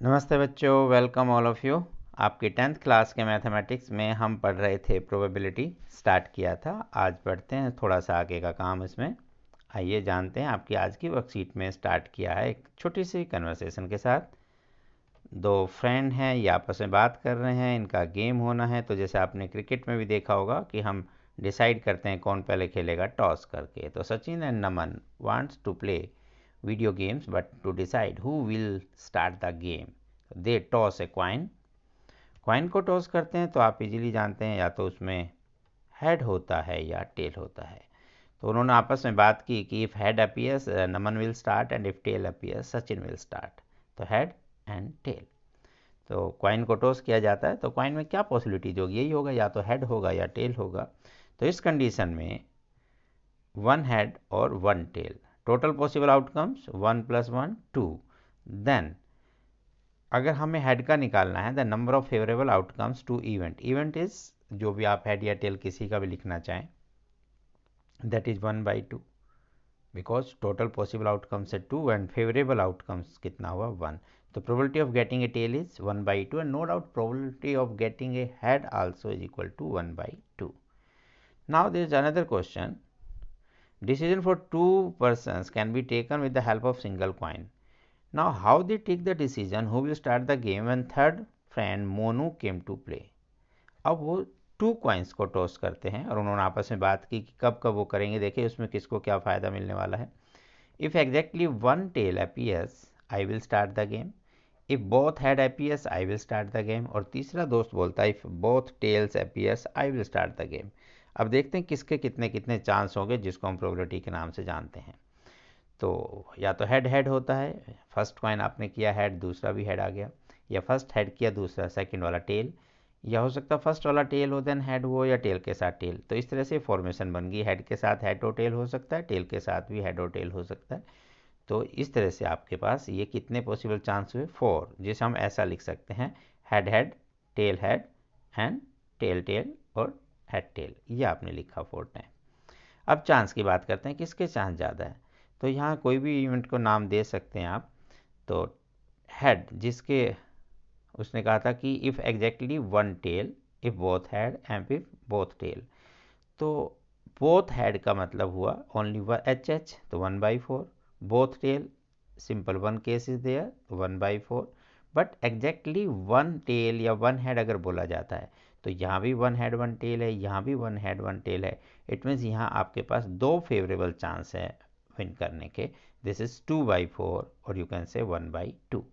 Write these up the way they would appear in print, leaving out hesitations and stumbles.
नमस्ते बच्चों, welcome all of you. आपकी 10th क्लास के मैथमेटिक्स में हम पढ़ रहे थे प्रोबेबिलिटी, स्टार्ट किया था। आज पढ़ते हैं थोड़ा सा आगे का काम इसमें। आइए जानते हैं। आपकी आज की वर्कशीट में स्टार्ट किया है एक छोटी सी कन्वर्सेशन के साथ। दो फ्रेंड हैं, ये आपस में बात कर रहे हैं, इनका गेम होना है। तो जैसे आपने क्रिकेट में भी देखा होगा कि हम डिसाइड करते हैं कौन पहले खेलेगा टॉस करके। तो Sachin and Naman wants to play video games, but to decide who will start the game they toss a coin। Coin को टॉस करते हैं तो आप इजीली जानते हैं या तो उसमें हेड होता है या टेल होता है। तो उन्होंने आपस में बात की कि if head appears Naman will start and if tail appears Sachin will start. तो हेड एंड टेल। तो कॉइन को टॉस किया जाता है तो कॉइन में क्या पॉसिबिलिटीज होगी, यही होगा, या तो हेड होगा या टेल होगा। तो इस कंडीशन में वन हेड और one tail, total possible outcomes 1 + 1 2। Then अगर हमें हेड का निकालना है, the number of favourable outcomes to event. Event is जो भी आप हेड या टेल किसी का भी लिखना चाहें, that is 1/2, because total possible outcomes है 2 एंड फेवरेबल आउटकम्स कितना हुआ 1। तो probability of getting a tail is 1/2 and no doubt probability of getting a head also is equal to 1/2। Now there is another question. Decision for two persons can be taken with the help of single coin. Now how they take the decision who will start the game when third friend Monu came to play। अब वो 2 coins को toss करते हैं और उन्होंने आपस में बात की कि कब कब वो करेंगे। देखिए उसमें किसको क्या फ़ायदा मिलने वाला है। If exactly one tail appears, I will start the game. If both head appears, I will start the game। और तीसरा दोस्त बोलता है if both tails appears, I will start the game। अब देखते हैं किसके कितने कितने चांस होंगे, जिसको हम प्रोबेबिलिटी के नाम से जानते हैं। तो या तो हेड हेड होता है, फर्स्ट कॉइन आपने किया हेड, दूसरा भी हेड आ गया, या फर्स्ट हेड किया दूसरा सेकंड वाला टेल, या हो सकता है फर्स्ट वाला टेल हो देन हेड हो, या टेल के साथ टेल। तो इस तरह से फॉर्मेशन बन गई, हेड के साथ हेड और टेल हो सकता है, टेल के साथ भी हेड और टेल हो सकता है। तो इस तरह से आपके पास ये कितने पॉसिबल चांस हुए 4, जिसे हम ऐसा लिख सकते हैं head head head and tail tail और हेड टेल। ये आपने लिखा 4 टाइम। अब चांस की बात करते हैं, किसके चांस ज़्यादा है। तो यहाँ कोई भी इवेंट को नाम दे सकते हैं आप। तो हेड, जिसके उसने कहा था कि if exactly one tail, if both head and if both tail. तो बोथ हेड का मतलब हुआ ओनली एच, तो 1/4। Both tail, simple one case is there, 1/4। But exactly one tail या वन हेड अगर बोला जाता है तो यहाँ भी वन हेड वन टेल है, यहाँ भी वन हेड वन टेल है। इट मीन्स यहाँ आपके पास 2 फेवरेबल चांस है विन करने के। दिस इज 2/4 और यू कैन से 1/2।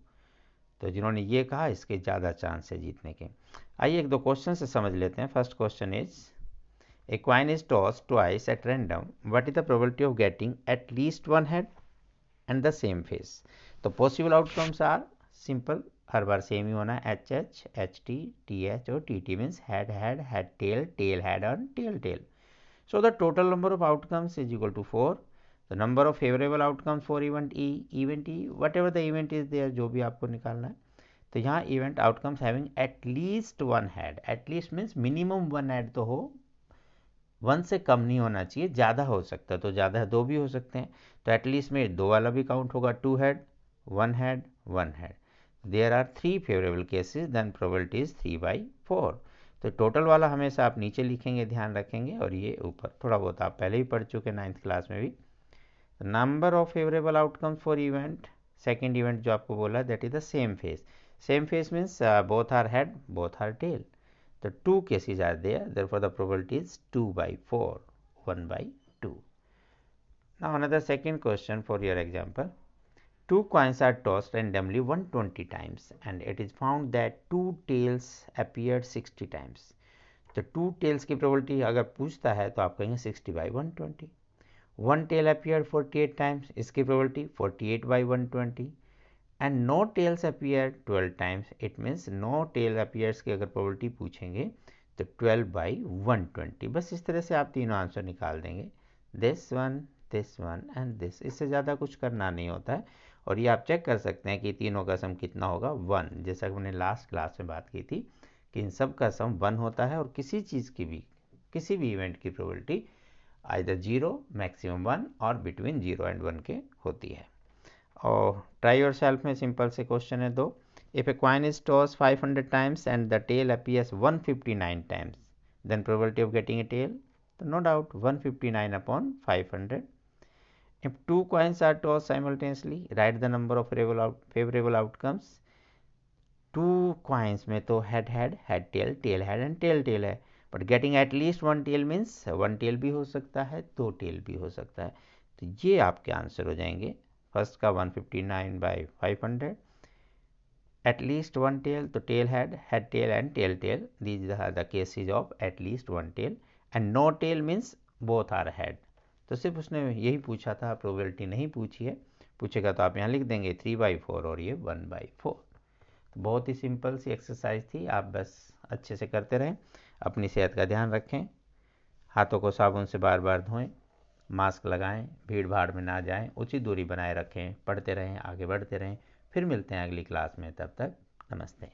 तो जिन्होंने ये कहा इसके ज़्यादा चांस है जीतने के। आइए एक दो क्वेश्चन से समझ लेते हैं। First question is a coin is tossed twice at random. What is the probability of getting at least one head and the same face? तो possible outcomes are simple, हर बार सेम ही होना है, H H, H T, T H और T T means head head, head tail, tail head और tail tail. So the total number of outcomes is equal to 4. The number of favorable outcomes for event E, whatever the event is there, जो भी आपको निकालना है। तो यहाँ event outcomes having at least one head, at least means minimum one head तो हो, 1 से कम नहीं होना चाहिए, ज़्यादा हो सकता है तो ज़्यादा है, 2 भी हो सकते हैं। तो एटलीस्ट में 2 वाला भी काउंट होगा, 2 head 1 head 1 head. There are 3 favourable cases, then probability is 3/4। तो टोटल वाला हमेशा आप नीचे लिखेंगे, ध्यान रखेंगे, और ये ऊपर। थोड़ा बहुत आप पहले ही पढ़ चुके 9th क्लास में भी। Number of favourable outcomes for event, second event जो आपको बोला that is the same face. Same face means both are head both are tail. The 2 cases are there, therefore the probability is 2/4, 1/2. Now another second question for your example. 2 coins are tossed randomly 120 times and it is found that 2 tails appeared 60 times. तो 2 tails की probability अगर पूछता है तो आप कहेंगे 60/120। 1 tail appeared 48 times, इसकी probability 48/120। And no tails appear 12 times, it means no tail appears की अगर प्रोबेबिलिटी पूछेंगे तो 12/120। बस इस तरह से आप तीनों आंसर निकाल देंगे, दिस वन एंड दिस। इससे ज़्यादा कुछ करना नहीं होता है। और ये आप चेक कर सकते हैं कि तीनों का सम कितना होगा 1, जैसा कि हमने लास्ट क्लास में बात की थी कि इन सब का सम 1 होता है। और किसी चीज़ की भी, किसी भी इवेंट की प्रोबेबिलिटी आइदर 0, मैक्सिमम 1 और बिटवीन 0 एंड 1 के होती है। और ट्राई योर सेल्फ में सिंपल से क्वेश्चन है 2। If a coin is tossed 500 times and the tail appears 159 times, then probability of getting a tail, so no doubt 159 upon 500. If two coins are tossed simultaneously, write the number of favorable outcomes. Two coins में तो head tail, tail head and tail tail है, but getting at least one tail means one tail भी हो सकता है, दो tell भी हो सकता है। तो ये आपके आंसर हो जाएंगे। फर्स्ट का 159/500, एट लीस्ट वन टेल तो tail head tail and tail tail, these are the cases of at least one tail, and no tail means both are head. तो सिर्फ उसने यही पूछा था, प्रोबेबिलिटी नहीं पूछी है। पूछेगा तो आप यहाँ लिख देंगे 3/4 और ये 1/4। तो बहुत ही सिंपल सी एक्सरसाइज थी, आप बस अच्छे से करते रहें। अपनी सेहत का ध्यान रखें, हाथों को साबुन से बार बार धोएं, मास्क लगाएं, भीड़ भाड़ में ना जाएं, उचित दूरी बनाए रखें, पढ़ते रहें, आगे बढ़ते रहें। फिर मिलते हैं अगली क्लास में, तब तक नमस्ते।